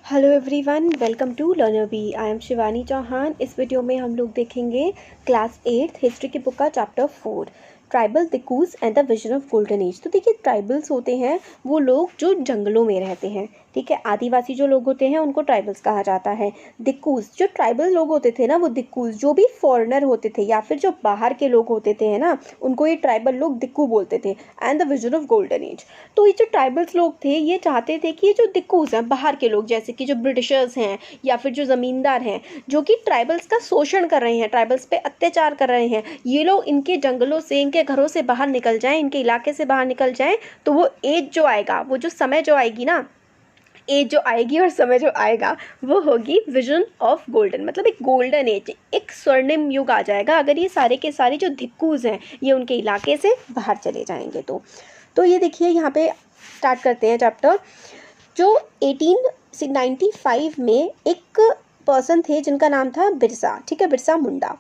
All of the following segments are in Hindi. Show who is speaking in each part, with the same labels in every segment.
Speaker 1: Hello everyone, welcome to learner B. I am Shivani Chauhan. इस वीडियो में हम लोग देखेंगे क्लास 8 हिस्ट्री की बुक का चैप्टर 4 ट्राइबल दिक्कूज and the vision of golden age. तो देखिए, ट्राइबल्स होते हैं वो लोग जो जंगलों में रहते हैं, ठीक है। आदिवासी जो लोग होते हैं उनको ट्राइबल्स कहा जाता है। दिक्कूज जो ट्राइबल लोग होते थे ना, वो दिक्कूज जो भी फॉरेनर होते थे या फिर जो बाहर के लोग होते थे है ना, उनको ये ट्राइबल लोग दिक्कू बोलते थे। And the vision of golden age, तो ये जो ट्राइबल्स लोग थे ये चाहते थे कि ये जो दिक्कूज हैं, बाहर के लोग जैसे कि जो ब्रिटिशर्स हैं या फिर जो ज़मींदार हैं, जो कि ट्राइबल्स का शोषण कर रहे हैं, ट्राइबल्स पे अत्याचार कर रहे हैं, ये लोग इनके जंगलों से, इनके घरों से बाहर निकल जाएं, इनके इलाके से बाहर निकल जाएं। तो वो एज जो आएगा, वो जो समय जो आएगी ना, एज जो आएगी और समय जो आएगा, वो होगी विजन ऑफ गोल्डन, मतलब एक गोल्डन एज, एक स्वर्णिम युग आ जाएगा अगर ये सारे के सारे जो दिक्कूज हैं ये उनके इलाके से बाहर चले जाएंगे। तो ये देखिए, यहाँ पे स्टार्ट करते हैं चैप्टर। जो 1895 में एक पर्सन थे जिनका नाम था बिरसा, ठीक है, बिरसा मुंडा।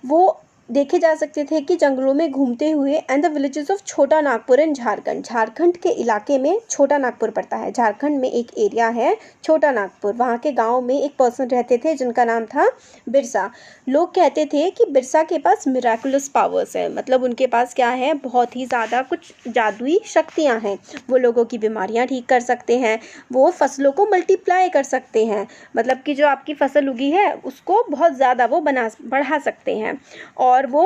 Speaker 1: वो देखे जा सकते थे कि जंगलों में घूमते हुए। एंड द विलेजेस ऑफ छोटा नागपुर इन झारखंड, झारखंड के इलाके में छोटा नागपुर पड़ता है। झारखंड में एक एरिया है छोटा नागपुर, वहाँ के गांव में एक पर्सन रहते थे जिनका नाम था बिरसा। लोग कहते थे कि बिरसा के पास मिराकुलस पावर्स है, मतलब उनके पास क्या है, बहुत ही ज़्यादा कुछ जादुई शक्तियाँ हैं। वो लोगों की बीमारियाँ ठीक कर सकते हैं, वो फसलों को मल्टीप्लाई कर सकते हैं, मतलब कि जो आपकी फसल उगी है उसको बहुत ज़्यादा वो बढ़ा सकते हैं। और वो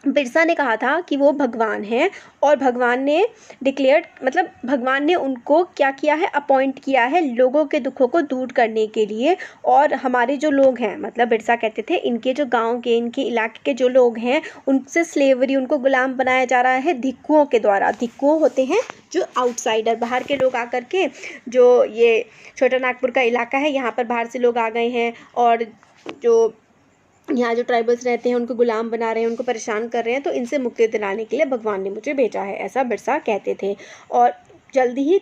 Speaker 1: बिरसा ने कहा था कि वो भगवान हैं, और भगवान ने डिक्लेयर्ड, मतलब भगवान ने उनको क्या किया है, अपॉइंट किया है लोगों के दुखों को दूर करने के लिए। और हमारे जो लोग हैं, मतलब बिरसा कहते थे इनके जो गांव के, इनके इलाके के जो लोग हैं उनसे स्लेवरी, उनको गुलाम बनाया जा रहा है धिक्कुओं के द्वारा। धिक्कुओं होते हैं जो आउटसाइडर, बाहर के लोग आकर के, जो ये छोटा नागपुर का इलाका है यहाँ पर बाहर से लोग आ गए हैं और जो यहाँ जो ट्राइबल्स रहते हैं उनको गुलाम बना रहे हैं, उनको परेशान कर रहे हैं। तो इनसे मुक्ति दिलाने के लिए भगवान ने मुझे भेजा है, ऐसा बिरसा कहते थे। और जल्दी ही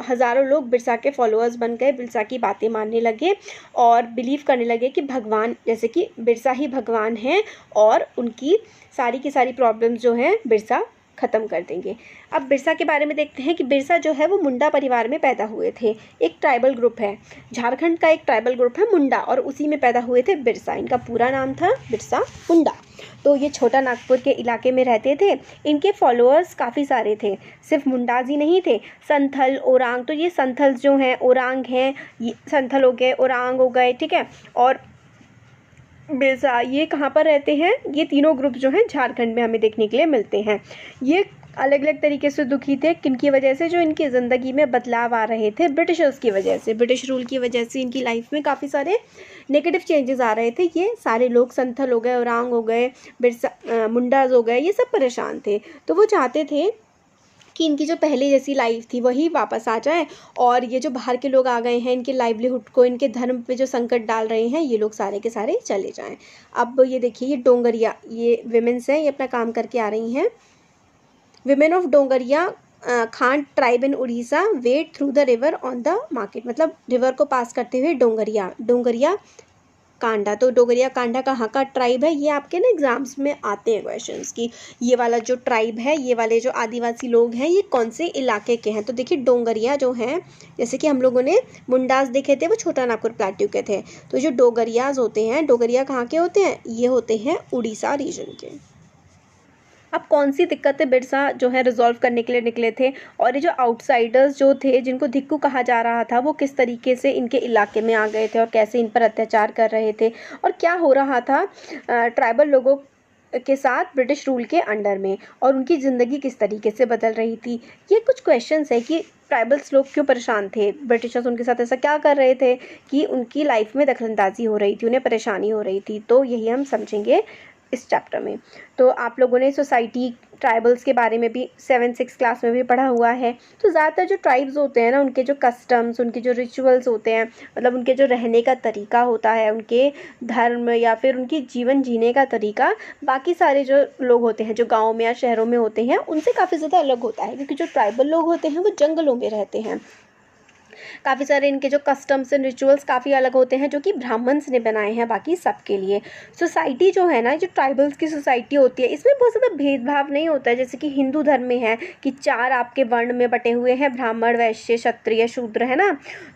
Speaker 1: हज़ारों लोग बिरसा के फॉलोअर्स बन गए, बिरसा की बातें मानने लगे और बिलीव करने लगे कि भगवान, जैसे कि बिरसा ही भगवान हैं और उनकी सारी की सारी प्रॉब्लम्स जो हैं बिरसा ख़त्म कर देंगे। अब बिरसा के बारे में देखते हैं कि बिरसा जो है वो मुंडा परिवार में पैदा हुए थे। एक ट्राइबल ग्रुप है, झारखंड का एक ट्राइबल ग्रुप है मुंडा, और उसी में पैदा हुए थे बिरसा। इनका पूरा नाम था बिरसा मुंडा। तो ये छोटा नागपुर के इलाके में रहते थे। इनके फॉलोअर्स काफ़ी सारे थे, सिर्फ मुंडाज ही नहीं थे, संथल, ओरांग। तो ये संथल जो हैं, ओरांग हैं, ये संथल हो गए, ओरांग हो गए, ठीक है। और बिरसा ये कहाँ पर रहते हैं, ये तीनों ग्रुप जो हैं झारखंड में हमें देखने के लिए मिलते हैं। ये अलग अलग तरीके से दुखी थे, किनकी वजह से, जो इनकी ज़िंदगी में बदलाव आ रहे थे ब्रिटिशर्स की वजह से, ब्रिटिश रूल की वजह से इनकी लाइफ में काफ़ी सारे नेगेटिव चेंजेस आ रहे थे। ये सारे लोग, संथल हो गए, ओरांग हो गए, बिरसा मुंडाज हो गए, ये सब परेशान थे। तो वो चाहते थे कि इनकी जो पहले जैसी लाइफ थी वही वापस आ जाए, और ये जो बाहर के लोग आ गए हैं इनके लाइवलीहुड को, इनके धर्म पे जो संकट डाल रहे हैं, ये लोग सारे के सारे चले जाएं। अब ये देखिए, ये डोंगरिया, ये विमेंस हैं, ये अपना काम करके आ रही हैं। Women of Dongria Khan tribe in Orissa wade through the river on the market, मतलब रिवर को पास करते हुए डोंगरिया कांडा। तो डोगरिया कांडा कहाँ का ट्राइब है, ये आपके ना एग्जाम्स में आते हैं क्वेश्चंस की, ये वाला जो ट्राइब है, ये वाले जो आदिवासी लोग हैं, ये कौन से इलाके के हैं। तो देखिए, डोंगरिया जो हैं, जैसे कि हम लोगों ने मुंडास देखे थे वो छोटा नागपुर प्लेट्यू के थे, तो जो डोगरियाज होते हैं, डोगरिया कहाँ के होते हैं, ये होते हैं उड़ीसा रीजन के। अब कौन सी दिक्कतें बिरसा जो है रिजॉल्व करने के लिए निकले थे, और ये जो आउटसाइडर्स जो थे जिनको धिक्कू कहा जा रहा था, वो किस तरीके से इनके इलाके में आ गए थे और कैसे इन पर अत्याचार कर रहे थे, और क्या हो रहा था ट्राइबल लोगों के साथ ब्रिटिश रूल के अंडर में, और उनकी ज़िंदगी किस तरीके से बदल रही थी। ये कुछ क्वेश्चंस है कि ट्राइबल्स लोग क्यों परेशान थे, ब्रिटिशर्स उनके साथ ऐसा क्या कर रहे थे कि उनकी लाइफ में दखलंदाजी हो रही थी, उन्हें परेशानी हो रही थी। तो यही हम समझेंगे इस चैप्टर में। तो आप लोगों ने सोसाइटी ट्राइबल्स के बारे में भी 7-6 क्लास में भी पढ़ा हुआ है। तो ज़्यादातर जो ट्राइब्स होते हैं ना, उनके जो कस्टम्स, उनके जो रिचुअल्स होते हैं, मतलब उनके जो रहने का तरीका होता है, उनके धर्म या फिर उनकी जीवन जीने का तरीका, बाकी सारे जो लोग होते हैं जो गाँव में या शहरों में होते हैं उनसे काफ़ी ज़्यादा अलग होता है, क्योंकि जो ट्राइबल लोग होते हैं वो जंगलों में रहते हैं। काफ़ी सारे इनके जो कस्टम्स एंड रिचुअल्स काफ़ी अलग होते हैं जो कि ब्राह्मण्स ने बनाए हैं बाकी सबके लिए। सोसाइटी जो है ना, जो ट्राइबल्स की सोसाइटी होती है, इसमें बहुत ज़्यादा भेदभाव नहीं होता है जैसे कि हिंदू धर्म में है कि 4 आपके वर्ण में बटे हुए हैं, ब्राह्मण, वैश्य, क्षत्रिय, शूद्र, है ना।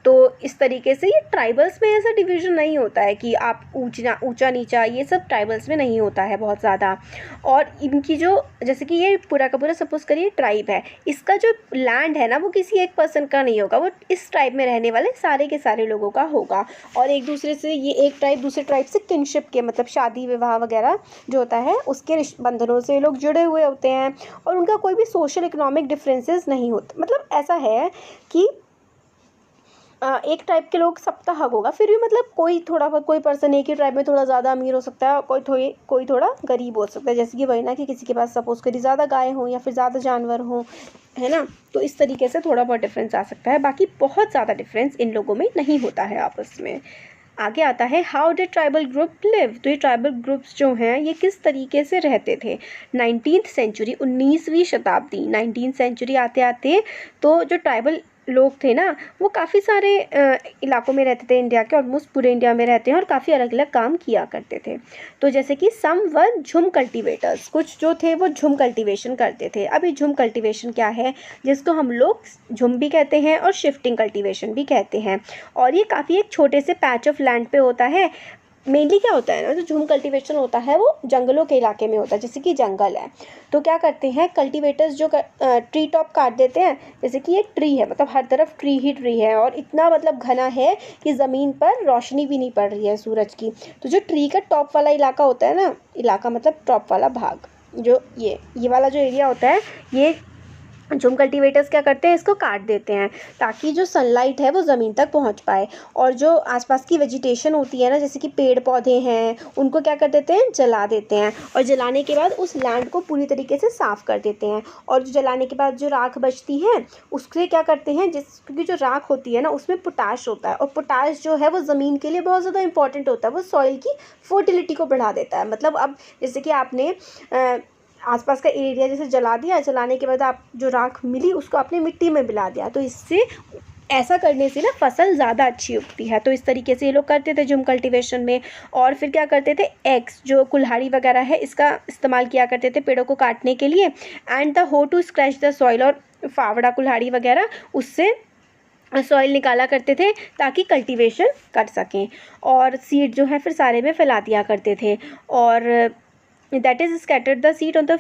Speaker 1: तो इस तरीके से ये ट्राइबल्स में ऐसा डिवीज़न नहीं होता है कि आप ऊंचा नीचा, ये सब ट्राइबल्स में नहीं होता है बहुत ज़्यादा। और इनकी जो, जैसे कि ये पूरा का पूरा सपोज करिए ट्राइब है, इसका जो लैंड है ना वो किसी एक पर्सन का नहीं होगा, वो इस ट्राइब में रहने वाले सारे के सारे लोगों का होगा। और एक दूसरे से, ये एक ट्राइब दूसरे ट्राइब से किनशिप के, मतलब शादी विवाह वगैरह जो होता है उसके बंधनों से लोग जुड़े हुए होते हैं। और उनका कोई भी सोशल इकोनॉमिक डिफरेंसेस नहीं होता। मतलब ऐसा है कि एक ट्राइब के लोग सबका हक होगा, फिर भी मतलब कोई थोड़ा बहुत, कोई पर्सन एक ही ट्राइब में थोड़ा ज़्यादा अमीर हो सकता है और कोई थोड़ा गरीब हो सकता है। जैसे कि वही ना कि किसी के पास सपोज करिए ज़्यादा गाय हो या फिर ज़्यादा जानवर हो, है ना। तो इस तरीके से थोड़ा बहुत डिफरेंस आ सकता है, बाकी बहुत ज़्यादा डिफरेंस इन लोगों में नहीं होता है आपस में। आगे आता है how did tribal group live. तो ये ट्राइबल ग्रुप्स जो हैं ये किस तरीके से रहते थे। 19th सेंचुरी, 19वीं शताब्दी, 19th सेंचुरी आते आते तो जो ट्राइबल लोग थे ना वो काफ़ी सारे इलाकों में रहते थे इंडिया के, ऑलमोस्ट पूरे इंडिया में रहते हैं और काफ़ी अलग अलग काम किया करते थे। तो जैसे कि सम वर झुम कल्टीवेटर्स, कुछ जो थे वो झुम कल्टीवेशन करते थे। अभी झुम कल्टीवेशन क्या है, जिसको हम लोग झुम भी कहते हैं और शिफ्टिंग कल्टीवेशन भी कहते हैं। और ये काफ़ी एक छोटे से पैच ऑफ लैंड पे होता है। मेनली क्या होता है ना, जो झूम कल्टीवेशन होता है वो जंगलों के इलाके में होता है, जैसे कि जंगल है। तो क्या करते हैं कल्टीवेटर्स, जो ट्री टॉप काट देते हैं। जैसे कि ये ट्री है, मतलब हर तरफ ट्री ही ट्री है और इतना मतलब घना है कि ज़मीन पर रोशनी भी नहीं पड़ रही है सूरज की। तो जो ट्री का टॉप वाला इलाका होता है ना, इलाका मतलब टॉप वाला भाग, जो ये वाला जो एरिया होता है, ये झूम कल्टीवेटर्स क्या करते हैं, इसको काट देते हैं ताकि जो सनलाइट है वो ज़मीन तक पहुंच पाए। और जो आसपास की वेजिटेशन होती है ना, जैसे कि पेड़ पौधे हैं, उनको क्या कर देते हैं, जला देते हैं। और जलाने के बाद उस लैंड को पूरी तरीके से साफ़ कर देते हैं। और जो जलाने के बाद जो राख बचती है उससे क्या करते हैं, क्योंकि जो राख होती है ना उसमें पोटाश होता है, और पोटाश जो है वो ज़मीन के लिए बहुत ज़्यादा इंपॉर्टेंट होता है, वो सॉइल की फर्टिलिटी को बढ़ा देता है। मतलब अब जैसे कि आपने आसपास का एरिया जैसे जला दिया, जलाने के बाद आप जो राख मिली उसको आपने मिट्टी में मिला दिया, तो इससे ऐसा करने से ना फसल ज़्यादा अच्छी उगती है। तो इस तरीके से ये लोग करते थे झूम कल्टीवेशन में। और फिर क्या करते थे, एक्स जो कुल्हाड़ी वगैरह है इसका इस्तेमाल किया करते थे पेड़ों को काटने के लिए। एंड द हो टू स्क्रैच द सॉइल, और फावड़ा कुल्हाड़ी वगैरह उससे सॉइल निकाला करते थे ताकि कल्टीवेशन कर सकें। और सीड जो है फिर सारे में फैला दिया करते थे। और that is scattered the seed on the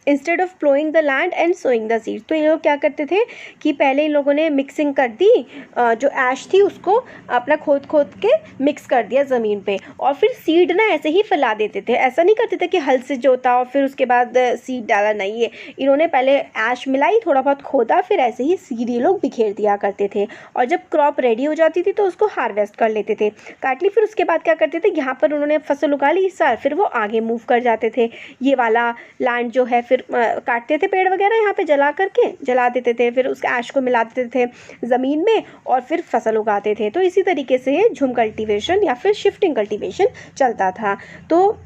Speaker 1: instead of ploughing the land and sowing the seed. तो ये लोग क्या करते थे कि पहले इन लोगों ने मिक्सिंग कर दी, जो ऐश थी उसको अपना खोद के मिक्स कर दिया ज़मीन पे, और फिर सीड ना ऐसे ही फैला देते थे। ऐसा नहीं करते थे कि हल से जोता और फिर उसके बाद सीड डाला, नहीं, ये इन्होंने पहले ऐश मिलाई, थोड़ा बहुत खोदा, फिर ऐसे ही सीड ये लोग बिखेर दिया करते थे। और जब क्रॉप रेडी हो जाती थी तो उसको हार्वेस्ट कर लेते थे, काट ली। फिर उसके बाद क्या करते थे, यहाँ पर उन्होंने फसल उगा ली इस साल, फिर वो आगे मूव कर जाते थे। ये वाला लैंड जो है फिर काटते थे पेड़ वगैरह, यहाँ पे जला देते थे, फिर उस ऐश को मिला देते थे ज़मीन में और फिर फसल उगाते थे। तो इसी तरीके से झूम कल्टीवेशन या फिर शिफ्टिंग कल्टीवेशन चलता था। तो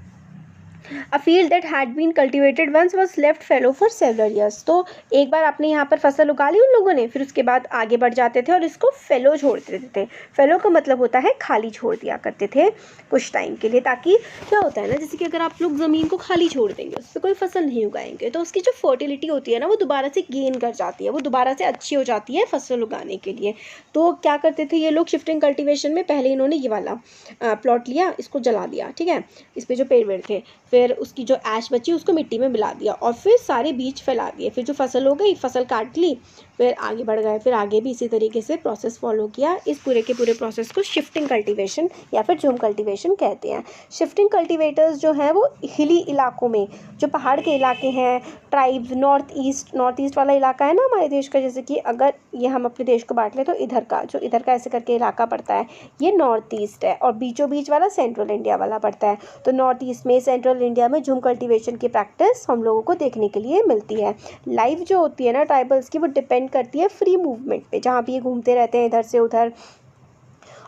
Speaker 1: a field that had been cultivated once was left fallow for several years. तो एक बार आपने यहाँ पर फसल उगा ली उन लोगों ने, फिर उसके बाद आगे बढ़ जाते थे और इसको फेलो छोड़ देते थे। फेलो का मतलब होता है खाली छोड़ दिया करते थे कुछ टाइम के लिए, ताकि क्या होता है ना, जैसे कि अगर आप लोग ज़मीन को खाली छोड़ देंगे, उस पर कोई फसल नहीं उगाएंगे, तो उसकी जो फर्टिलिटी होती है ना वो दोबारा से गेन कर जाती है, वो दोबारा से अच्छी हो जाती है फसल उगाने के लिए। तो क्या करते थे ये लोग शिफ्टिंग कल्टीवेशन में, पहले इन्होंने ये वाला प्लॉट लिया, इसको जला दिया, ठीक है, इस पर जो पेड़ थे, फिर उसकी जो ऐश बची उसको मिट्टी में मिला दिया और फिर सारे बीज फैला दिए। फिर जो फसल हो गई, फसल काट ली, फिर आगे बढ़ गए, फिर आगे भी इसी तरीके से प्रोसेस फॉलो किया। इस पूरे के पूरे प्रोसेस को शिफ्टिंग कल्टीवेशन या फिर झूम कल्टीवेशन कहते हैं। शिफ्टिंग कल्टीवेटर्स जो हैं वो हिली इलाकों में, जो पहाड़ के इलाके हैं, ट्राइब्स, नॉर्थ ईस्ट वाला इलाका है ना हमारे देश का, जैसे कि अगर ये हम अपने देश को बांट लें तो इधर का ऐसे करके इलाका पड़ता है, ये नॉर्थ ईस्ट है, और बीचों बीच वाला सेंट्रल इंडिया वाला पड़ता है। तो नॉर्थ ईस्ट में, सेंट्रल इंडिया में झूम कल्टीवेशन की प्रैक्टिस हम लोगों को देखने के लिए मिलती है। लाइफ जो होती है ना ट्राइबल्स की, वो डिपेंड करती है फ्री मूवमेंट पे, जहाँ भी ये घूमते रहते हैं इधर से उधर,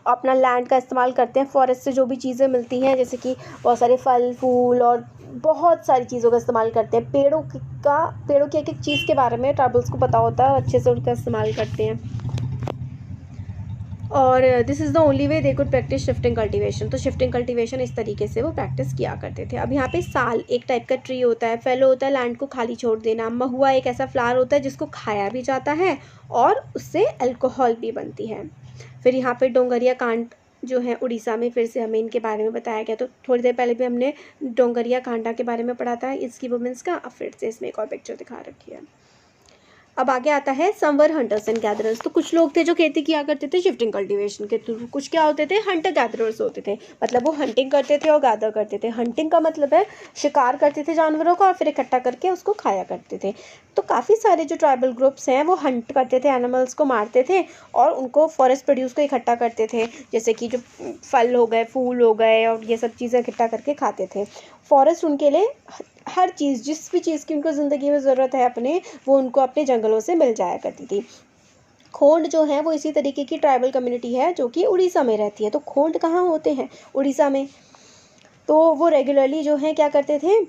Speaker 1: अपना लैंड का इस्तेमाल करते हैं। फॉरेस्ट से जो भी चीज़ें मिलती हैं, जैसे कि बहुत सारे फल फूल और बहुत सारी चीज़ों का इस्तेमाल करते हैं। पेड़ों की एक एक चीज़ के बारे में ट्राइबल्स को पता होता है, अच्छे से उनका इस्तेमाल करते हैं। और this is the only way they could practice shifting cultivation. तो शिफ्टिंग कल्टीवेशन इस तरीके से वो प्रैक्टिस किया करते थे। अब यहाँ पे साल एक टाइप का ट्री होता है, फेलो होता है लैंड को खाली छोड़ देना, महुआ एक ऐसा फ्लावर होता है जिसको खाया भी जाता है और उससे अल्कोहल भी बनती है। फिर यहाँ पे डोंगरिया कांड जो है उड़ीसा में, फिर से हमें इनके बारे में बताया गया। तो थोड़ी देर पहले भी हमने डोंगरिया कांडा के बारे में पढ़ा था, इसकी वुमेंस का। अब फिर से इसमें एक और पिक्चर दिखा रखी है। अब आगे आता है समर हंटर्स एंड गैदरर्स। तो कुछ लोग थे जो खेती किया करते थे शिफ्टिंग कल्टीवेशन के थ्रू, कुछ क्या होते थे, हंटर गैदरर्स होते थे, मतलब वो हंटिंग करते थे और गैदर करते थे। हंटिंग का मतलब है शिकार करते थे जानवरों का और फिर इकट्ठा करके उसको खाया करते थे। तो काफ़ी सारे जो ट्राइबल ग्रुप्स हैं वो हंट करते थे, एनिमल्स को मारते थे और उनको फॉरेस्ट प्रोड्यूस को इकट्ठा करते थे, जैसे कि जो फल हो गए, फूल हो गए और ये सब चीज़ें इकट्ठा करके खाते थे। फॉरेस्ट उनके लिए हर चीज़, जिस भी चीज़ की उनको ज़िंदगी में ज़रूरत है अपने, वो उनको अपने जंगलों से मिल जाया करती थी। खोंड जो है वो इसी तरीके की ट्राइबल कम्युनिटी है जो कि उड़ीसा में रहती है। तो खोंड कहाँ होते हैं, उड़ीसा में। तो वो रेगुलरली जो है क्या करते थे,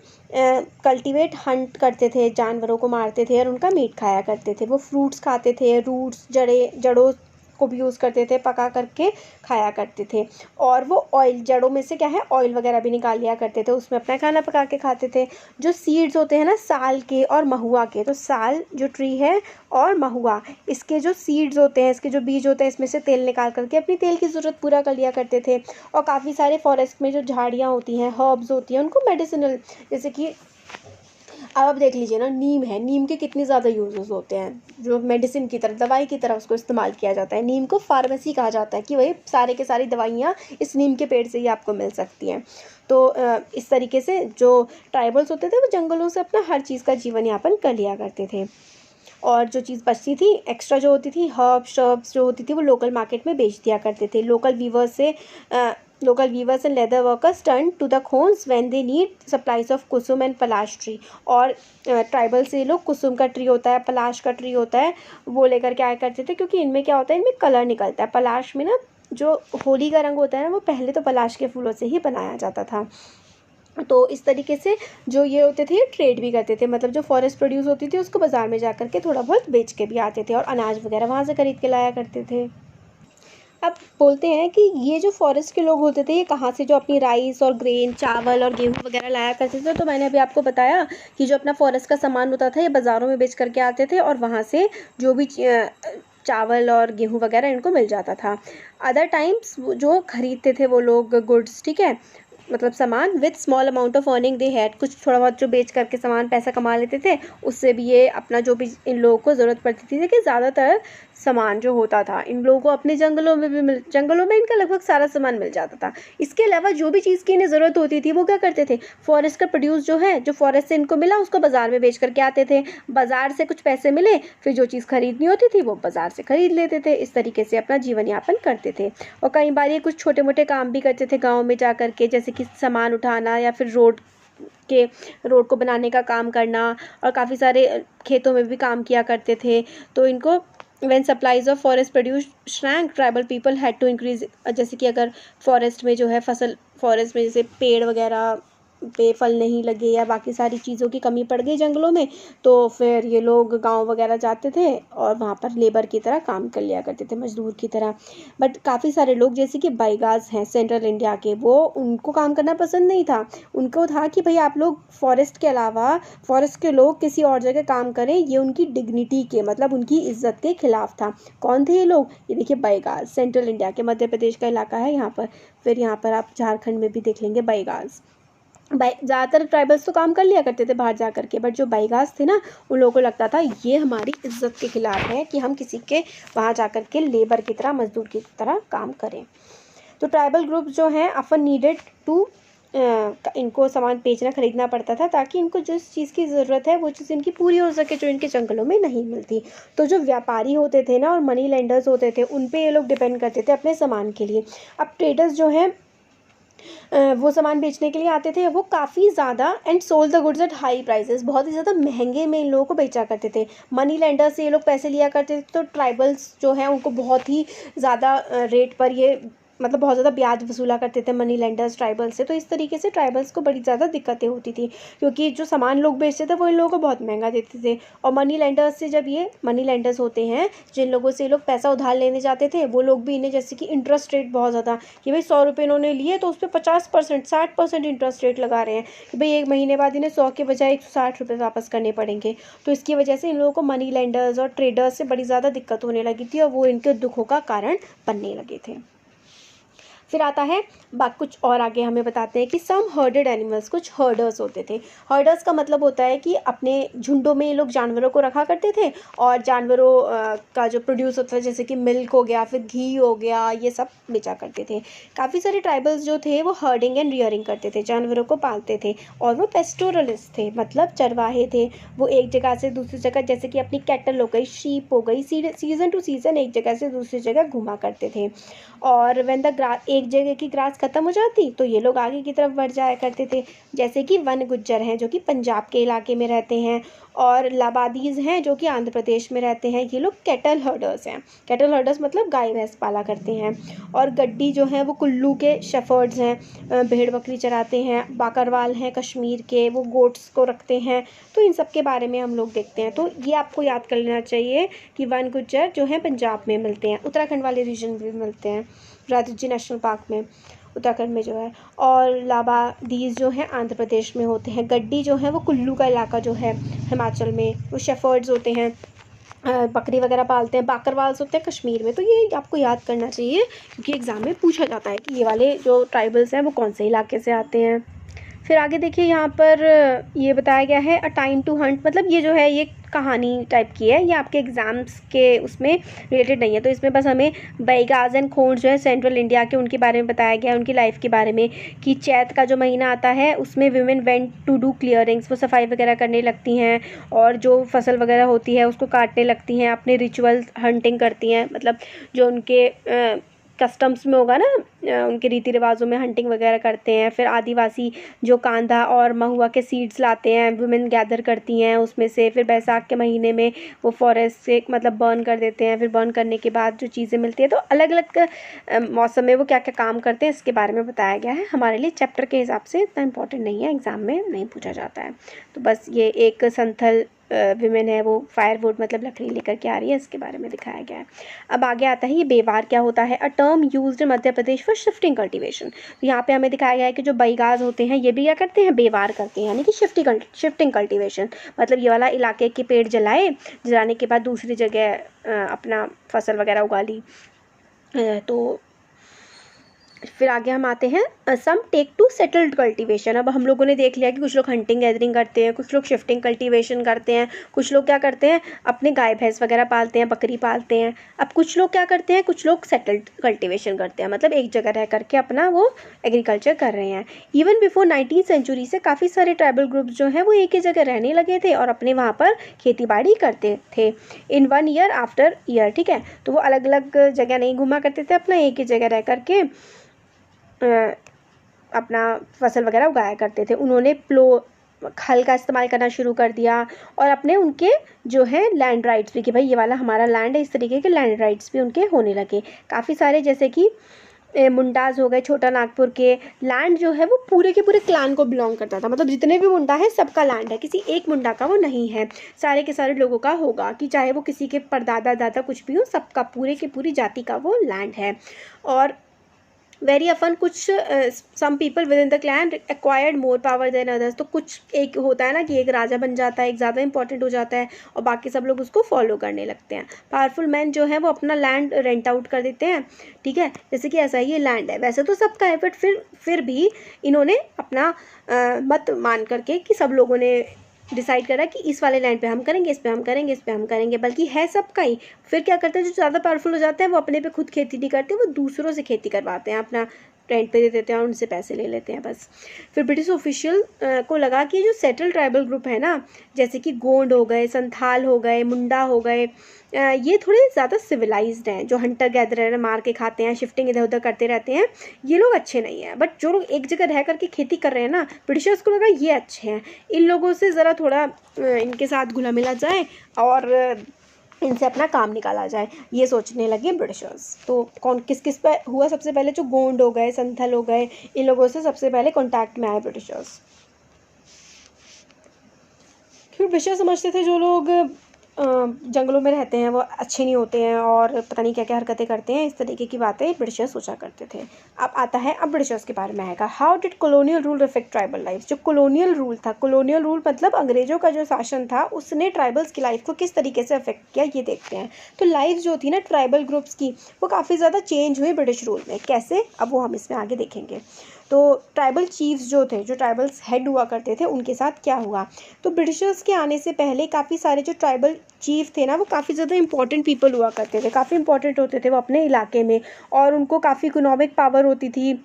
Speaker 1: कल्टीवेट हंट करते थे, जानवरों को मारते थे और उनका मीट खाया करते थे। वो फ्रूट्स खाते थे, रूट्स जड़ों को भी यूज़ करते थे, पका करके खाया करते थे। और वो ऑयल, जड़ों में से क्या है ऑयल वगैरह भी निकाल लिया करते थे, उसमें अपना खाना पका के खाते थे। जो सीड्स होते हैं ना साल के और महुआ के, तो साल जो ट्री है और महुआ, इसके जो सीड्स होते हैं, इसके जो बीज होते हैं, इसमें से तेल निकाल करके अपनी तेल की ज़रूरत पूरा कर लिया करते थे। और काफ़ी सारे फॉरेस्ट में जो झाड़ियाँ होती हैं, हर्ब्स होती हैं, उनको मेडिसिनल, जैसे कि अब आप देख लीजिए ना, नीम है, नीम के कितने ज़्यादा यूजेस होते हैं, जो मेडिसिन की तरह, दवाई की तरह उसको इस्तेमाल किया जाता है। नीम को फार्मेसी कहा जाता है कि वही सारे के सारी दवाइयाँ इस नीम के पेड़ से ही आपको मिल सकती हैं। तो इस तरीके से जो ट्राइबल्स होते थे वो जंगलों से अपना हर चीज़ का जीवन यापन कर लिया करते थे। और जो चीज़ बचती थी एक्स्ट्रा जो होती थी, हर्ब्स जो होती थी, वो लोकल मार्केट में बेच दिया करते थे। Local weavers and leather workers turn to the Khonds when they need supplies of kusum and palash tree. और ट्राइबल से लोग कुसुम का ट्री होता है, पलाश का ट्री होता है, वो लेकर के आया करते थे, क्योंकि इनमें क्या होता है, इनमें कलर निकलता है। पलाश में ना जो होली का रंग होता है ना, वो पहले तो पलाश के फूलों से ही बनाया जाता था। तो इस तरीके से जो ये होते थे, ये ट्रेड भी करते थे, मतलब जो फॉरेस्ट प्रोड्यूस होती थी उसको बाज़ार में जा कर के थोड़ा बहुत बेच के भी आते थे और अनाज वगैरह वहाँ से खरीद के लाया करते थे। अब बोलते हैं कि ये जो फॉरेस्ट के लोग होते थे, ये कहाँ से जो अपनी राइस और ग्रेन, चावल और गेहूँ वगैरह लाया करते थे। तो मैंने अभी आपको बताया कि जो अपना फॉरेस्ट का सामान होता था, ये बाज़ारों में बेच करके आते थे और वहाँ से जो भी चावल और गेहूँ वगैरह इनको मिल जाता था। अदर टाइम्स जो खरीदते थे वो लोग गुड्स, ठीक है, मतलब सामान, with small amount of earning they had, कुछ थोड़ा बहुत जो बेच करके सामान पैसा कमा लेते थे, उससे भी ये अपना जो भी इन लोगों को ज़रूरत पड़ती थी, कि ज़्यादातर सामान जो होता था इन लोगों को अपने जंगलों में इनका लगभग सारा सामान मिल जाता था। इसके अलावा जो भी चीज़ की इन्हें ज़रूरत होती थी वो क्या करते थे, फॉरेस्ट का प्रोड्यूस जो है, जो फॉरेस्ट से इनको मिला उसको बाज़ार में बेच करके आते थे। बाज़ार से कुछ पैसे मिले, फिर जो चीज़ खरीदनी होती थी वो बाज़ार से खरीद लेते थे। इस तरीके से अपना जीवन यापन करते थे। और कई बार ये कुछ छोटे मोटे काम भी करते थे गाँव में जा कर के, जैसे कि सामान उठाना या फिर रोड को बनाने का काम करना, और काफ़ी सारे खेतों में भी काम किया करते थे। तो इनको when supplies of forest produce shrank, tribal people had to increase, जैसे कि अगर फॉरेस्ट में जो है फॉरेस्ट में जैसे पेड़ वगैरह पे फल नहीं लगे या बाकी सारी चीज़ों की कमी पड़ गई जंगलों में, तो फिर ये लोग गांव वगैरह जाते थे और वहाँ पर लेबर की तरह काम कर लिया करते थे, मजदूर की तरह। बट काफ़ी सारे लोग जैसे कि बाइगाज हैं सेंट्रल इंडिया के, वो उनको काम करना पसंद नहीं था। उनको था कि भाई आप लोग फॉरेस्ट के अलावा, फॉरेस्ट के लोग किसी और जगह काम करें, ये उनकी डिग्निटी के, मतलब उनकी इज्जत के खिलाफ था। कौन थे ये लोग, ये देखिए बाइगाज, सेंट्रल इंडिया के, मध्य प्रदेश का इलाका है यहाँ पर। फिर यहाँ पर आप झारखंड में भी देख लेंगे बाइगाज। ज़्यादातर ट्राइबल्स तो काम कर लिया करते थे बाहर जा कर के, बट जो बाइगास थे ना, उन लोगों को लगता था ये हमारी इज्जत के खिलाफ है कि हम किसी के वहाँ जा कर के लेबर की तरह, मजदूर की तरह काम करें। तो ट्राइबल ग्रुप जो हैं ऑफन नीडेड टू, इनको सामान बेचना खरीदना पड़ता था ताकि इनको जिस चीज़ की ज़रूरत है वो चीज़ इनकी पूरी हो सके, जो इनके जंगलों में नहीं मिलती। तो जो व्यापारी होते थे ना और मनी लेंडर्स होते थे, उन पे ये लोग डिपेंड करते थे अपने सामान के लिए। अब ट्रेडर्स जो हैं वो सामान बेचने के लिए आते थे, वो काफ़ी ज़्यादा and sold the goods at high prices, बहुत ही ज़्यादा महंगे में इन लोगों को बेचा करते थे। मनी लेंडर से ये लोग पैसे लिया करते थे, तो ट्राइबल्स जो हैं उनको बहुत ही ज़्यादा रेट पर ये मतलब बहुत ज़्यादा ब्याज वसूला करते थे मनी लेंडर्स ट्राइबल्स से। तो इस तरीके से ट्राइबल्स को बड़ी ज़्यादा दिक्कतें होती थी, क्योंकि जो सामान लोग बेचते थे वो इन लोगों को बहुत महंगा देते थे। और मनी लेंडर्स से, जब ये मनी लेंडर्स होते हैं जिन लोगों से लोग पैसा उधार लेने जाते थे, वो लोग भी इन्हें जैसे कि इंटरेस्ट रेट बहुत ज़्यादा, कि भाई 100 रुपये इन्होंने लिए तो उस पर 50% 60% इंटरेस्ट रेट लगा रहे हैं, कि भाई 1 महीने बाद इन्हें 100 के बजाय 160 रुपये वापस करने पड़ेंगे। तो इसकी वजह से इन लोगों को मनी लेंडर्स और ट्रेडर्स से बड़ी ज़्यादा दिक्कत होने लगी थी और वो इनके दुखों का कारण बनने लगे थे। फिर आता है कुछ और आगे हमें बताते हैं कि सम हर्डेड एनिमल्स, कुछ हर्डर्स होते थे। हर्डर्स का मतलब होता है कि अपने झुंडों में ये लोग जानवरों को रखा करते थे और जानवरों का जो प्रोड्यूस होता है, जैसे कि मिल्क हो गया, फिर घी हो गया, ये सब बेचा करते थे। काफ़ी सारे ट्राइबल्स जो थे वो हर्डिंग एंड रियरिंग करते थे, जानवरों को पालते थे। और वो पेस्टोरलिस्ट थे, मतलब चरवाहे थे। वो एक जगह से दूसरी जगह, जैसे कि अपनी कैटल हो गई, शीप हो गई, सीज़न टू सीज़न एक जगह से दूसरी जगह घुमा करते थे। और व्हेन द एक जगह की ग्रास खत्म हो जाती तो ये लोग आगे की तरफ बढ़ जाया करते थे। जैसे कि वन गुज्जर हैं जो कि पंजाब के इलाके में रहते हैं, और लाबादीज़ हैं जो कि आंध्र प्रदेश में रहते हैं। ये लोग कैटल हर्डर्स हैं। कैटल हर्डर्स मतलब गाय भैंस पाला करते हैं। और गड्डी जो हैं वो कुल्लू के शेफर्ड्स हैं, भेड़ बकरी चराते हैं। बाकरवाल हैं कश्मीर के, वो गोट्स को रखते हैं। तो इन सब के बारे में हम लोग देखते हैं। तो ये आपको याद कर लेना चाहिए कि वन गुज्जर जो हैं पंजाब में मिलते हैं, उत्तराखंड वाले रीजन में भी मिलते हैं, राजा जी नेशनल पार्क में, उत्तराखंड में जो है। और लाबादीज़ जो हैं आंध्र प्रदेश में होते हैं। गड्डी जो है वो कुल्लू का इलाका जो है हिमाचल में, वो शेफर्ड्स होते हैं, बकरी वगैरह पालते हैं। बाकरवाल्स होते हैं कश्मीर में। तो ये आपको याद करना चाहिए, क्योंकि एग्ज़ाम में पूछा जाता है कि ये वाले जो ट्राइबल्स हैं वो कौन से इलाके से आते हैं। फिर आगे देखिए, यहाँ पर ये बताया गया है अ टाइम टू हंट, मतलब ये जो है ये कहानी टाइप की है, ये आपके एग्ज़ाम्स के उसमें रिलेटेड नहीं है। तो इसमें बस हमें बैगाज एंड खोंड जो है सेंट्रल इंडिया के, उनके बारे में बताया गया है, उनकी लाइफ के बारे में, कि चैत का जो महीना आता है उसमें विमेन वेंट टू डू क्लियरिंग्स, वो सफाई वगैरह करने लगती हैं और जो फसल वगैरह होती है उसको काटने लगती हैं, अपने रिचुअल हंटिंग करती हैं, मतलब जो उनके कस्टम्स में होगा ना, उनके रीति रिवाजों में हंटिंग वगैरह करते हैं। फिर आदिवासी जो कांदा और महुआ के सीड्स लाते हैं, वुमेन गैदर करती हैं उसमें से। फिर बैसाख के महीने में वो फॉरेस्ट से मतलब बर्न कर देते हैं। फिर बर्न करने के बाद जो चीज़ें मिलती है, तो अलग अलग मौसम में वो क्या क्या काम करते हैं इसके बारे में बताया गया है। हमारे लिए चैप्टर के हिसाब से इतना इंपॉर्टेंट नहीं है, एग्ज़ाम में नहीं पूछा जाता है। तो बस ये एक संथल विमेन है, वो फायरवुड मतलब लकड़ी लेकर के आ रही है, इसके बारे में दिखाया गया है। अब आगे आता है ये बेवार क्या होता है। A term used in Madhya Pradesh for shifting cultivation. तो यहाँ पे हमें दिखाया गया है कि जो बैगाज होते हैं ये भी क्या करते हैं, बेवार करते हैं, यानी कि शिफ्टिंग कल्टीवेशन। मतलब ये वाला इलाके के पेड़ जलाने के बाद दूसरी जगह अपना फसल वगैरह उगा ली। तो फिर आगे हम आते हैं some take to settled cultivation. अब हम लोगों ने देख लिया कि कुछ लोग हंटिंग गैदरिंग करते हैं, कुछ लोग शिफ्टिंग कल्टीवेशन करते हैं, कुछ लोग क्या करते हैं अपने गाय भैंस वगैरह पालते हैं, बकरी पालते हैं। अब कुछ लोग क्या करते हैं, कुछ लोग सेटल्ड कल्टीवेशन करते हैं, मतलब एक जगह रह करके अपना वो एग्रीकल्चर कर रहे हैं। इवन बिफोर 19th सेंचुरी से काफ़ी सारे ट्राइबल ग्रुप्स जो हैं वो एक ही जगह रहने लगे थे और अपने वहाँ पर खेती बाड़ी करते थे इन 1 ईयर आफ्टर ईयर। ठीक है, तो वो अलग अलग जगह नहीं घूमा करते थे, अपना एक ही जगह रह करके अपना फसल वगैरह उगाया करते थे। उन्होंने हल का इस्तेमाल करना शुरू कर दिया और अपने उनके जो है लैंड राइट्स भी, कि भाई ये वाला हमारा लैंड है, इस तरीके के लैंड राइट्स भी उनके होने लगे काफ़ी सारे। जैसे कि मुंडाज हो गए, छोटा नागपुर के लैंड जो है वो पूरे के पूरे क्लान को बिलोंग करता था, मतलब जितने भी मुंडा है सबका लैंड है, किसी एक मुंडा का वो नहीं है, सारे के सारे लोगों का होगा, कि चाहे वो किसी के परदादा दादा कुछ भी हो, सबका पूरे की पूरी जाति का वो लैंड है। और वेरी अफन कुछ some people within the clan acquired more power than others. तो कुछ एक होता है ना कि एक राजा बन जाता है, एक ज़्यादा इंपॉर्टेंट हो जाता है और बाकी सब लोग उसको फॉलो करने लगते हैं। पावरफुल मैन जो है वो अपना लैंड रेंट आउट कर देते हैं। ठीक है, जैसे कि ऐसा ही ये लैंड है, वैसे तो सबका है, बट फिर भी इन्होंने अपना मत मान करके कि सब लोगों ने डिसाइड करा कि इस वाले लैंड पे हम करेंगे, इस पे हम करेंगे, इस पे हम करेंगे, बल्कि है सबका ही। फिर क्या करते हैं, जो ज़्यादा पावरफुल हो जाते हैं वो अपने पे खुद खेती नहीं करते, वो दूसरों से खेती करवाते हैं, अपना रेंट पे दे देते हैं और उनसे पैसे ले लेते हैं बस। फिर ब्रिटिश ऑफिशियल को लगा कि जो सेटल ट्राइबल ग्रुप है ना, जैसे कि गोंड हो गए, संथाल हो गए, मुंडा हो गए, ये थोड़े ज़्यादा सिविलाइज्ड हैं, जो हंटर गैदरर मार के खाते हैं, शिफ्टिंग इधर उधर करते रहते हैं, ये लोग अच्छे नहीं हैं। बट जो लोग एक जगह रह करके खेती कर रहे हैं ना, ब्रिटिशर्स को लगा ये अच्छे हैं, इन लोगों से ज़रा थोड़ा इनके साथ घुला मिला जाए और इनसे अपना काम निकाला जाए, ये सोचने लगे ब्रिटिशर्स। तो कौन किस किस पे हुआ सबसे पहले? जो गोंड हो गए, संथल हो गए, इन लोगों से सबसे पहले कॉन्टैक्ट में आए ब्रिटिशर्स। फिर ब्रिटिशर्स समझते थे जो लोग जंगलों में रहते हैं वो अच्छे नहीं होते हैं और पता नहीं क्या क्या हरकतें करते हैं, इस तरीके की बातें ब्रिटिशर्स सोचा करते थे। अब आता है, अब ब्रिटिशर्स के बारे में आएगा। How did colonial rule affect tribal life? जो कॉलोनियल रूल था, कॉलोनियल रूल मतलब अंग्रेजों का जो शासन था उसने ट्राइबल्स की लाइफ को किस तरीके से अफेक्ट किया, ये देखते हैं। तो लाइफ जो थी ना ट्राइबल ग्रुप्स की, वो काफ़ी ज़्यादा चेंज हुई ब्रिटिश रूल में। कैसे? अब वो हम इसमें आगे देखेंगे। तो ट्राइबल चीफ्स जो थे, जो ट्राइबल्स हेड हुआ करते थे, उनके साथ क्या हुआ? तो ब्रिटिशर्स के आने से पहले काफ़ी सारे जो ट्राइबल चीफ थे ना, वो काफ़ी ज़्यादा इंपॉर्टेंट पीपल हुआ करते थे, काफ़ी इंपॉर्टेंट होते थे वो अपने इलाके में, और उनको काफ़ी इकोनॉमिक पावर होती थी।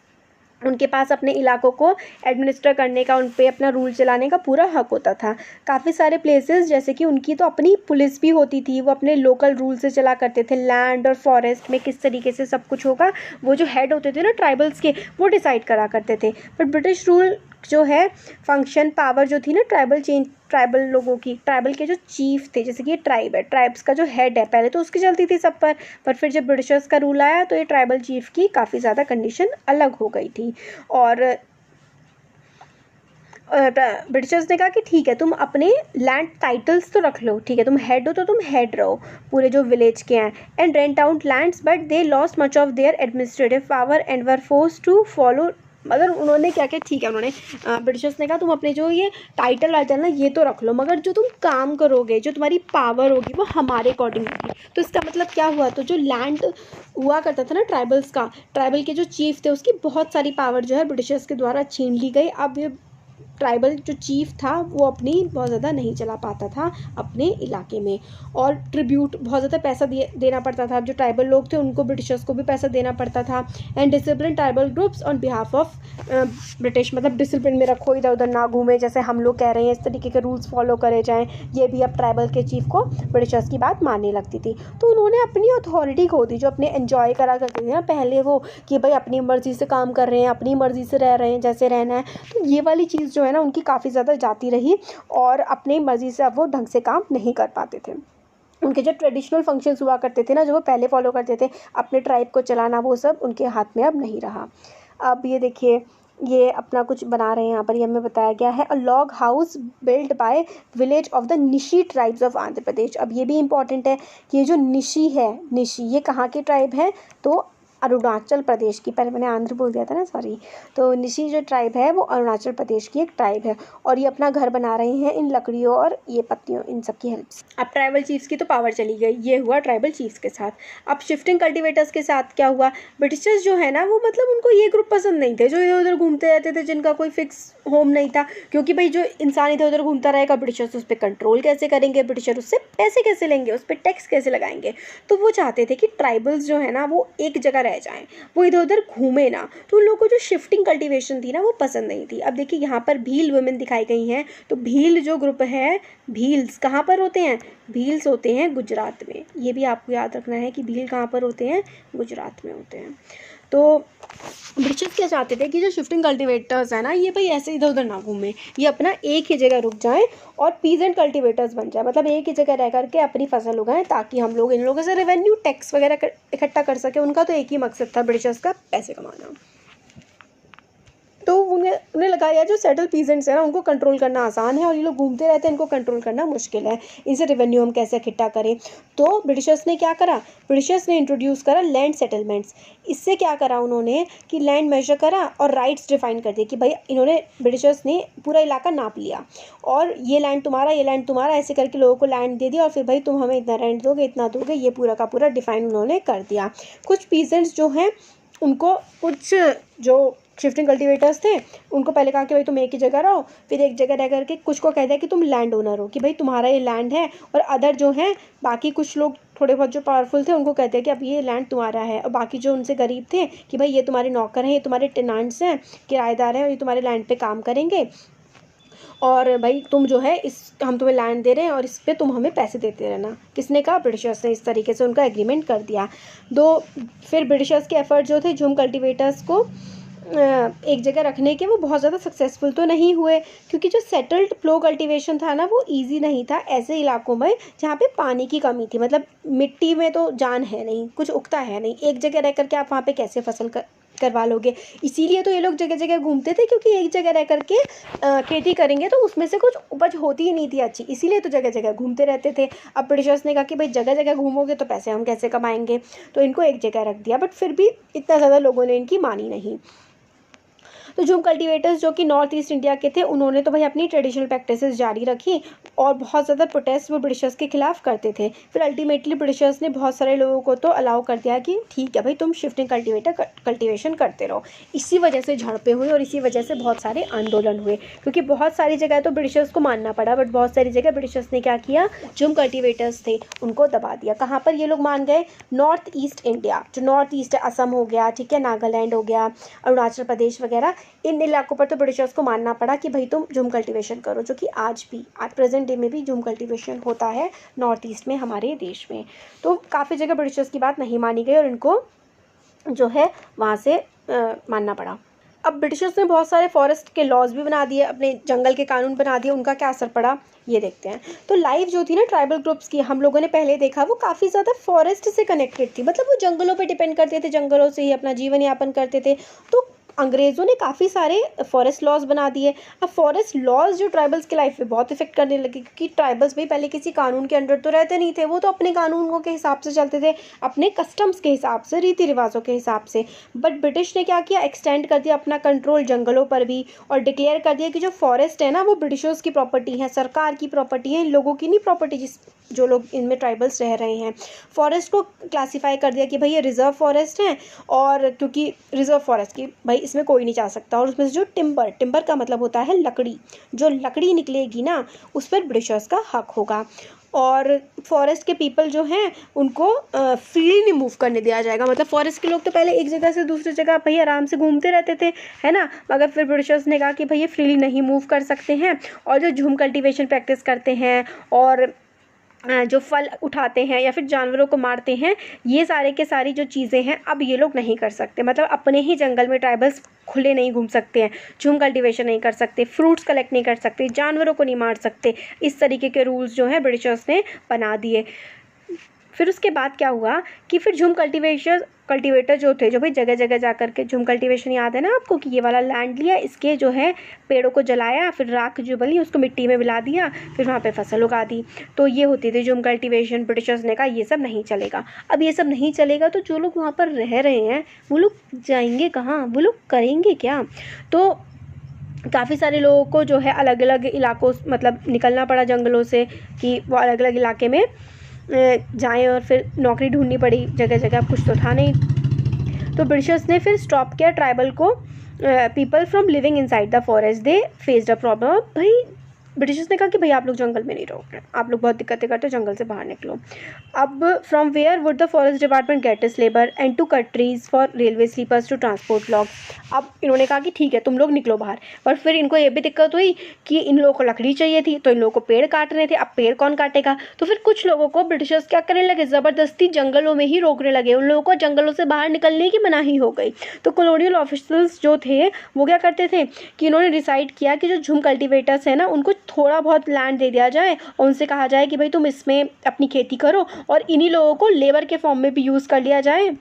Speaker 1: उनके पास अपने इलाकों को एडमिनिस्टर करने का, उन पे अपना रूल चलाने का पूरा हक होता था। काफ़ी सारे प्लेसेस, जैसे कि उनकी तो अपनी पुलिस भी होती थी, वो अपने लोकल रूल से चला करते थे। लैंड और फॉरेस्ट में किस तरीके से सब कुछ होगा, वो जो हेड होते थे ना ट्राइबल्स के, वो डिसाइड करा करते थे। पर ब्रिटिश रूल जो है, फंक्शन पावर जो थी ना ट्राइबल लोगों की, ट्राइबल के जो चीफ थे, जैसे कि ये ट्राइब है, ट्राइब्स का जो हेड है, पहले तो उसकी चलती थी सब पर फिर जब ब्रिटिशर्स का रूल आया तो ये ट्राइबल चीफ की काफ़ी ज़्यादा कंडीशन अलग हो गई थी। और ब्रिटिशर्स ने कहा कि ठीक है, तुम अपने लैंड टाइटल्स तो रख लो, ठीक है, तुम हेड हो तो तुम हेड रहो पूरे जो विलेज के हैं, and rent out lands, but they lost much of their administrative power and were forced to follow. मगर उन्होंने क्या किया, ठीक है, उन्होंने ब्रिटिशर्स ने कहा तुम अपने जो ये टाइटल वाइटल ना ये तो रख लो, मगर जो तुम काम करोगे, जो तुम्हारी पावर होगी, वो हमारे अकॉर्डिंग होगी। तो इसका मतलब क्या हुआ? तो जो लैंड हुआ करता था ना ट्राइबल्स का, ट्राइबल के जो चीफ थे, उसकी बहुत सारी पावर जो है ब्रिटिशर्स के द्वारा छीन ली गई। अब ये ट्राइबल जो चीफ था वो अपनी बहुत ज़्यादा नहीं चला पाता था अपने इलाके में, और ट्रिब्यूट बहुत ज़्यादा पैसा देना पड़ता था। अब जो ट्राइबल लोग थे उनको ब्रिटिशर्स को भी पैसा देना पड़ता था। And discipline tribal groups on behalf of British, मतलब डिसिप्लिन में रखो, इधर उधर ना घूमे, जैसे हम लोग कह रहे हैं, इस तरीके के रूल्स फॉलो करे जाएँ। ये भी अब ट्राइबल के चीफ को ब्रिटिशर्स की बात मानने लगती थी। तो उन्होंने अपनी अथॉरिटी खो दी, जो अपने एंजॉय करा करते थे ना पहले वो, कि भाई अपनी मर्ज़ी से काम कर रहे हैं, अपनी मर्ज़ी से रह रहे हैं, जैसे रहना है। तो ये वाली चीज़ जो है ना उनकी काफ़ी ज़्यादा जाती रही, और अपनी मर्ज़ी से अब वो ढंग से काम नहीं कर पाते थे। उनके जो ट्रेडिशनल फंक्शंस हुआ करते थे ना, जो वो पहले फॉलो करते थे अपने ट्राइब को चलाना, वो सब उनके हाथ में अब नहीं रहा। अब ये देखिए, ये अपना कुछ बना रहे हैं यहाँ पर, ये हमें बताया गया है, a log house build by village of the Nishi tribes of Andhra Pradesh. अब ये भी इंपॉर्टेंट है कि ये जो निशी है, निशी ये कहाँ के ट्राइब है? तो अरुणाचल प्रदेश की, पहले मैंने आंध्र बोल दिया था ना, सॉरी। तो निशी जो ट्राइब है वो अरुणाचल प्रदेश की एक ट्राइब है, और ये अपना घर बना रहे हैं इन लकड़ियों और ये पत्तियों, इन सब की हेल्प से। अब ट्राइबल चीफ्स की तो पावर चली गई, ये हुआ ट्राइबल चीफ्स के साथ। अब शिफ्टिंग कल्टिवेटर्स के साथ क्या हुआ? ब्रिटिशर्स जो है ना, वो मतलब उनको ये ग्रुप पसंद नहीं थे जो इधर उधर घूमते रहते थे, जिनका कोई फिक्स होम नहीं था, क्योंकि भाई जो इंसान इधर उधर घूमता रहेगा, ब्रिटिशर्स उस पर कंट्रोल कैसे करेंगे, ब्रिटिशर उससे पैसे कैसे लेंगे, उस पर टैक्स कैसे लगाएंगे। तो वो चाहते थे कि ट्राइबल्स जो है ना वो एक जगह रह जाएं, वो इधर उधर घूमे ना। तो उन लोगों को जो शिफ्टिंग कल्टीवेशन थी ना वो पसंद नहीं थी। अब देखिए यहाँ पर भील वुमेन दिखाई गई हैं। तो भील जो ग्रुप है, भील्स कहाँ पर होते हैं? भील्स होते हैं गुजरात में। ये भी आपको याद रखना है कि भील कहाँ पर होते हैं? गुजरात में होते हैं। तो ब्रिटिशर्स क्या चाहते थे कि जो शिफ्टिंग कल्टीवेटर्स है ना, ये भाई ऐसे इधर उधर ना घूमे, ये अपना एक ही जगह रुक जाएं और पीजेंट कल्टीवेटर्स बन जाए, मतलब एक ही जगह रह करके अपनी फसल उगाएं, ताकि हम लोग इन लोगों से रेवेन्यू टैक्स वगैरह इकट्ठा कर सके। उनका तो एक ही मकसद था ब्रिटिशर्स का, पैसे कमाना। तो उन्हें लगा यार जो सेटल पीजेंट्स हैं ना उनको कंट्रोल करना आसान है, और ये लोग घूमते रहते हैं, इनको कंट्रोल करना मुश्किल है, इनसे रेवेन्यू हम कैसे इकट्ठा करें। तो ब्रिटिशर्स ने क्या करा? ब्रिटिशर्स ने इंट्रोड्यूस करा लैंड सेटलमेंट्स। इससे क्या करा उन्होंने कि लैंड मेजर करा और राइट्स डिफाइन कर दिए कि भाई इन्होंने ब्रिटिशर्स ने पूरा इलाका नाप लिया, और ये लैंड तुम्हारा, ये लैंड तुम्हारा, ऐसे करके लोगों को लैंड दे दिया, और फिर भाई तुम हमें इतना रेंट दोगे, इतना दोगे, ये पूरा का पूरा डिफाइन उन्होंने कर दिया। कुछ पीजेंट्स जो हैं उनको, कुछ जो शिफ्टिंग कल्टीवेटर्स थे उनको पहले कहा कि भाई तुम एक ही जगह रहो, फिर एक जगह रह करके कुछ को कह दिया कि तुम लैंड ओनर हो, कि भाई तुम्हारा ये लैंड है, और अदर जो हैं बाकी कुछ लोग थोड़े बहुत जो पावरफुल थे उनको कहते हैं कि अब ये लैंड तुम्हारा है, और बाकी जो उनसे गरीब थे कि भाई ये तुम्हारे नौकर हैं, ये तुम्हारे टेनांट्स हैं, किराएदार हैं, और ये तुम्हारे लैंड पे काम करेंगे, और भाई तुम जो है हम तुम्हें लैंड दे रहे हैं और इस पे तुम हमें पैसे देते रहना। किसने कहा? ब्रिटिशर्स ने। इस तरीके से उनका एग्रीमेंट कर दिया। फिर ब्रिटिशर्स के एफर्ट जो थे झूम कल्टीवेटर्स को एक जगह रखने के वो बहुत ज़्यादा सक्सेसफुल तो नहीं हुए, क्योंकि जो सेटल्ड फ्लो कल्टीवेशन था ना वो इजी नहीं था ऐसे इलाकों में जहाँ पे पानी की कमी थी। मतलब मिट्टी में तो जान है नहीं, कुछ उगता है नहीं, एक जगह रह करके आप वहाँ पे कैसे फसल करवा लोगे। इसीलिए तो ये लोग जगह जगह घूमते थे, क्योंकि एक जगह रह करके खेती करेंगे तो उसमें से कुछ उपज होती ही नहीं थी अच्छी, इसीलिए तो जगह जगह घूमते रहते थे। अब ब्रिटिशर्स ने कहा कि भाई जगह जगह घूमोगे तो पैसे हम कैसे कमाएंगे, तो इनको एक जगह रख दिया। बट फिर भी इतना ज़्यादा लोगों ने इनकी मानी नहीं। तो झूम कल्टीवेटर्स जो कि नॉर्थ ईस्ट इंडिया के थे, उन्होंने तो भाई अपनी ट्रेडिशनल प्रैक्टिसेस जारी रखी और बहुत ज़्यादा प्रोटेस्ट वो ब्रिटिशर्स के खिलाफ करते थे। फिर अल्टीमेटली ब्रिटिशर्स ने बहुत सारे लोगों को तो अलाउ कर दिया कि ठीक है भाई तुम शिफ्टिंग कल्टीवेशन करते रहो। इसी वजह से झड़पें हुई और इसी वजह से बहुत सारे आंदोलन हुए, क्योंकि बहुत सारी जगह तो ब्रिटिशर्स को मानना पड़ा, बट बहुत सारी जगह ब्रिटिशर्स ने क्या किया, झूम कल्टीवेटर्स थे उनको दबा दिया। कहाँ पर ये लोग मान गए, नॉर्थ ईस्ट इंडिया, जो नॉर्थ ईस्ट है, असम हो गया, ठीक है, नागालैंड हो गया, अरुणाचल प्रदेश वगैरह, इन इलाकों पर तो ब्रिटिशर्स को मानना पड़ा कि भाई तुम झूम कल्टीवेशन करो, जो कि आज प्रेजेंट डे में भी झूम कल्टीवेशन होता है नॉर्थ ईस्ट में हमारे देश में। तो काफ़ी जगह ब्रिटिशर्स की बात नहीं मानी गई और इनको जो है वहाँ से मानना पड़ा। अब ब्रिटिशर्स ने बहुत सारे फॉरेस्ट के लॉज भी बना दिए, अपने जंगल के कानून बना दिए। उनका क्या असर पड़ा ये देखते हैं। तो लाइफ जो थी ना ट्राइबल ग्रुप्स की, हम लोगों ने पहले देखा, वो काफ़ी ज़्यादा फॉरेस्ट से कनेक्टेड थी। मतलब वो जंगलों पे डिपेंड करते थे, जंगलों से ही अपना जीवन यापन करते थे। तो अंग्रेज़ों ने काफ़ी सारे फॉरेस्ट लॉज बना दिए। अब फॉरेस्ट लॉज जो ट्राइबल्स की लाइफ पे बहुत इफेक्ट करने लगे, क्योंकि ट्राइबल्स भी पहले किसी कानून के अंडर तो रहते नहीं थे, वो तो अपने कानूनों के हिसाब से चलते थे, अपने कस्टम्स के हिसाब से, रीति रिवाजों के हिसाब से। बट ब्रिटिश ने क्या किया, एक्सटेंड कर दिया अपना कंट्रोल जंगलों पर भी, और डिक्लेयर कर दिया कि जो फॉरेस्ट है ना वो ब्रिटिशर्स की प्रॉपर्टी है, सरकार की प्रॉपर्टी है, इन लोगों की नहीं प्रॉपर्टी जो लोग इनमें ट्राइबल्स रह रहे हैं। फॉरेस्ट को क्लासीफाई कर दिया कि भाई ये रिजर्व फॉरेस्ट हैं, और क्योंकि रिजर्व फॉरेस्ट की भाई इसमें कोई नहीं जा सकता, और उसमें से जो टिम्बर का मतलब होता है लकड़ी, जो लकड़ी निकलेगी ना उस पर ब्रिटिशर्स का हक होगा। और फॉरेस्ट के पीपल जो हैं उनको फ्रीली नहीं मूव करने दिया जाएगा। मतलब फॉरेस्ट के लोग तो पहले एक जगह से दूसरी जगह भाई आराम से घूमते रहते थे, है ना, मगर फिर ब्रिटिशर्स ने कहा कि भाई ये फ्रीली नहीं मूव कर सकते हैं। और जो झूम कल्टीवेशन प्रैक्टिस करते हैं और जो फल उठाते हैं या फिर जानवरों को मारते हैं, ये सारे के सारी जो चीज़ें हैं अब ये लोग नहीं कर सकते। मतलब अपने ही जंगल में ट्राइबल्स खुले नहीं घूम सकते हैं, झूम कल्टीवेशन नहीं कर सकते, फ्रूट्स कलेक्ट नहीं कर सकते, जानवरों को नहीं मार सकते। इस तरीके के रूल्स जो हैं ब्रिटिशर्स ने बना दिए। फिर उसके बाद क्या हुआ कि फिर झूम कल्टीवेटर जो थे, जो भाई जगह जगह जा कर के, झूम कल्टीवेशन याद है ना आपको, कि ये वाला लैंड लिया, इसके जो है पेड़ों को जलाया, फिर राख जो बनी उसको मिट्टी में मिला दिया, फिर वहाँ पे फसल उगा दी। तो ये होती थी झूम कल्टीवेशन। ब्रिटिशर्स ने कहा ये सब नहीं चलेगा। अब ये सब नहीं चलेगा तो जो लोग वहाँ पर रह रहे हैं वो लोग जाएंगे कहाँ, वो लोग करेंगे क्या। तो काफ़ी सारे लोगों को जो है अलग अलग इलाकों मतलब निकलना पड़ा जंगलों से, कि वो अलग अलग इलाके में जाएं, और फिर नौकरी ढूंढनी पड़ी जगह जगह, कुछ तो था नहीं। तो ब्रिटिशर्स ने फिर स्टॉप किया ट्राइबल को, people from living inside the forest, they faced a problem. भाई ब्रिटिशर्स ने कहा कि भाई आप लोग जंगल में नहीं रहोगे, आप लोग बहुत दिक्कतें करते हो, जंगल से बाहर निकलो। अब from where would the forest department get its labour and to cut trees for railway sleepers to transport log. अब इन्होंने कहा कि ठीक है तुम लोग निकलो बाहर, और फिर इनको ये भी दिक्कत हुई कि इन लोगों को लकड़ी चाहिए थी, तो इन लोगों को पेड़ काटने थे। अब पेड़ कौन काटेगा, तो फिर कुछ लोगों को ब्रिटिशर्स क्या करने लगे, ज़बरदस्ती जंगलों में ही रोकने लगे, उन लोगों को जंगलों से बाहर निकलने की मनाही हो गई। तो कॉलोनियल ऑफिसर्स जो थे वो क्या करते थे कि इन्होंने डिसाइड किया कि जो झूम कल्टीवेटर्स है ना उनको थोड़ा बहुत लैंड दे दिया जाए, और उनसे कहा जाए कि भाई तुम इसमें अपनी खेती करो, और इन्हीं लोगों को लेबर के फॉर्म में भी यूज़ कर लिया जाए।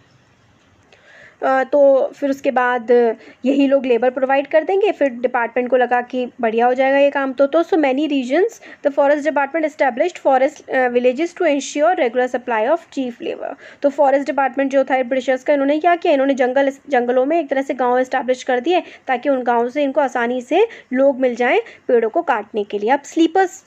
Speaker 1: तो फिर उसके बाद यही लोग लेबर प्रोवाइड कर देंगे। फिर डिपार्टमेंट को लगा कि बढ़िया हो जाएगा ये काम। तो so many reasons the forest department established forest villages to ensure regular supply of cheap labour. तो फॉरेस्ट डिपार्टमेंट जो था ब्रिटिशर्स का, इन्होंने क्या किया, इन्होंने जंगलों में एक तरह से गाँव एस्टैब्लिश कर दिए, ताकि उन गाँव से इनको आसानी से लोग मिल जाएँ पेड़ों को काटने के लिए। अब sleepers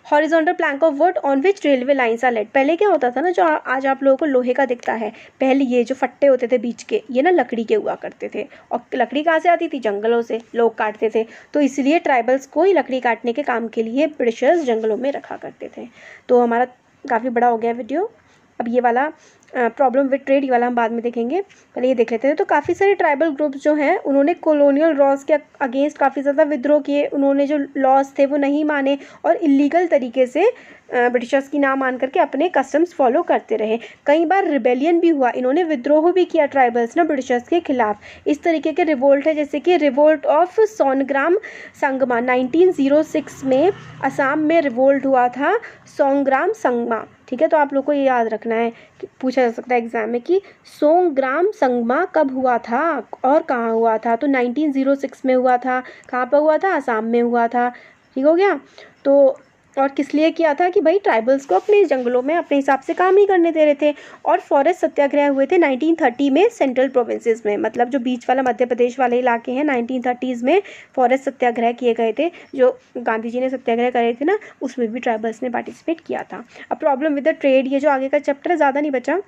Speaker 1: horizontal plank of wood on which railway lines are laid. पहले क्या होता था ना, जो आज आप लोगों को लोहे का दिखता है, पहले ये जो फट्टे होते थे बीच के, ये ना लकड़ी के हुआ करते थे। और लकड़ी कहाँ से आती थी, जंगलों से लोग काटते थे। तो इसलिए ट्राइबल्स को ही लकड़ी काटने के काम के लिए ब्रिटिशर्स जंगलों में रखा करते थे। तो हमारा काफ़ी बड़ा हो गया वीडियो। अब ये वाला प्रॉब्लम विद ट्रेड, ये वाला हम बाद में देखेंगे, पहले ये देख लेते हैं। तो काफ़ी सारे ट्राइबल ग्रुप्स जो हैं उन्होंने कॉलोनियल लॉज के अगेंस्ट काफ़ी ज़्यादा विद्रोह किए, उन्होंने जो लॉज थे वो नहीं माने और इलीगल तरीके से ब्रिटिशर्स की ना मान करके अपने कस्टम्स फॉलो करते रहे। कई बार रिबेलियन भी हुआ, इन्होंने विद्रोह भी किया ट्राइबल्स ना ब्रिटिशर्स के खिलाफ। इस तरीके के रिवोल्ट है जैसे कि रिवोल्ट ऑफ सोनग्राम संगमा 1906 में असम में रिवोल्ट हुआ था, सोंग्राम संगमा। ठीक है, तो आप लोग को ये याद रखना है कि पूछा जा सकता है एग्जाम में कि सोंग्राम संगमा कब हुआ था और कहाँ हुआ था। तो 1906 में हुआ था, कहाँ पर हुआ था, असम में हुआ था। ठीक हो गया। तो और किस लिए किया था कि भाई ट्राइबल्स को अपने जंगलों में अपने हिसाब से काम नहीं करने दे रहे थे। और फॉरेस्ट सत्याग्रह हुए थे 1930 में सेंट्रल प्रोविंसेस में, मतलब जो बीच वाला मध्य प्रदेश वाले इलाके हैं 1930s में फॉरेस्ट सत्याग्रह किए गए थे, जो गांधी जी ने सत्याग्रह करे थे ना, उसमें भी ट्राइबल्स ने पार्टिसिपेट किया था। अब प्रॉब्लम विद द ट्रेड, ये जो आगे का चैप्टर है ज़्यादा नहीं बचा,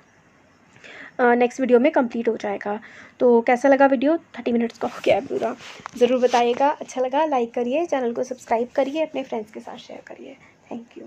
Speaker 1: नेक्स्ट वीडियो में कंप्लीट हो जाएगा। तो कैसा लगा वीडियो, 30 मिनट्स का हो गया है पूरा, ज़रूर बताइएगा। अच्छा लगा लाइक करिए, चैनल को सब्सक्राइब करिए, अपने फ्रेंड्स के साथ शेयर करिए। Thank you.